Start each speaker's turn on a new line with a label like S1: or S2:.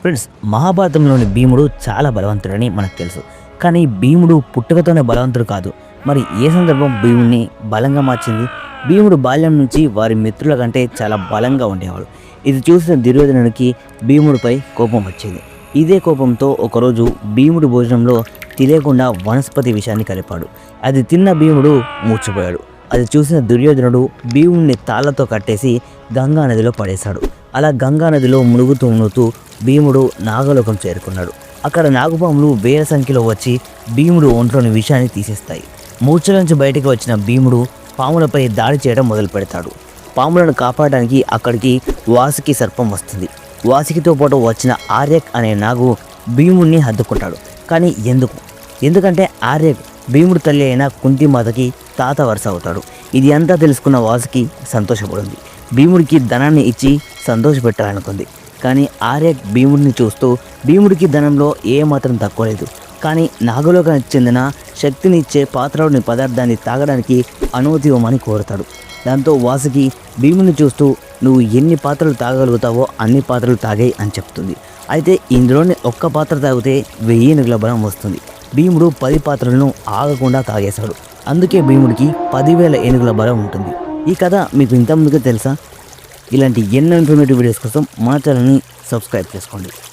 S1: Friends, మహాభారతంలోని భీముడు చాలా బలవంతుడని మనకు తెలుసు. కానీ భీముడు పుట్టుకతోనే బలవంతుడు కాదు. మరి ఏ సందర్భం భీముడిని బలంగా మార్చింది? భీముడు బాల్యం నుంచి వారి మిత్రుల కంటే చాలా బలంగా ఉండేవాడు. ఇది చూసిన దుర్యోధనుడికి భీముడిపై కోపం వచ్చేది. ఇదే కోపంతో ఒకరోజు భీముడు భోజనంలో తెలియకుండా వనస్పతి విషాన్ని కలిపాడు. అది తిన్న భీముడు మూర్ఛపోయాడు. అది చూసిన దుర్యోధనుడు భీముడిని తాళ్లతో కట్టేసి గంగా నదిలో పడేశాడు. అలా గంగా నదిలో మునుగుతూ భీముడు నాగలోకం చేరుకున్నాడు. అక్కడ నాగుపాములు వేల సంఖ్యలో వచ్చి భీముడు ఒంట్లోని విషాన్ని తీసేస్తాయి. మూర్ఛ నుంచి బయటకు వచ్చిన భీముడు పాములపై దాడి చేయడం మొదలు పెడతాడు. పాములను కాపాడడానికి అక్కడికి వాసుకి సర్పం వస్తుంది. వాసుకితో పాటు వచ్చిన ఆర్యక్ అనే నాగు భీముడిని హద్దుకుంటాడు. కానీ ఎందుకంటే ఆర్యక్ భీముడు తల్లి అయిన కుంతిమాతకి తాత వరుస అవుతాడు. ఇది అంతా తెలుసుకున్న వాసుకి సంతోషపడింది. భీముడికి ధనాన్ని ఇచ్చి సంతోషపెట్టాలనుకుంది. కానీ ఆర్యక్ భీముడిని చూస్తూ భీముడికి ధనంలో ఏమాత్రం తక్కువ లేదు. కానీ నాగలోకానికి చెందిన శక్తిని ఇచ్చే పాత్రలోని పదార్థాన్ని తాగడానికి అనుమతి ఇవ్వమని కోరుతాడు. దాంతో వాసుకి భీముడిని చూస్తూ నువ్వు ఎన్ని పాత్రలు తాగలుగుతావో అన్ని పాత్రలు తాగాయి అని చెప్తుంది. అయితే ఇందులోని ఒక్క పాత్ర తాగితే 1000 ఏనుగుల బలం వస్తుంది. భీముడు 10 పాత్రలను ఆగకుండా తాగేశాడు. అందుకే భీముడికి 10,000 ఏనుగుల బలం ఉంటుంది. ఈ కథ మీకు ఇంతకుముందుగా తెలుసా? ఇలాంటి ఎన్నో ఇన్ఫర్మేటివ్ వీడియోస్ కోసం మా ఛానల్ని సబ్స్క్రైబ్ చేసుకోండి.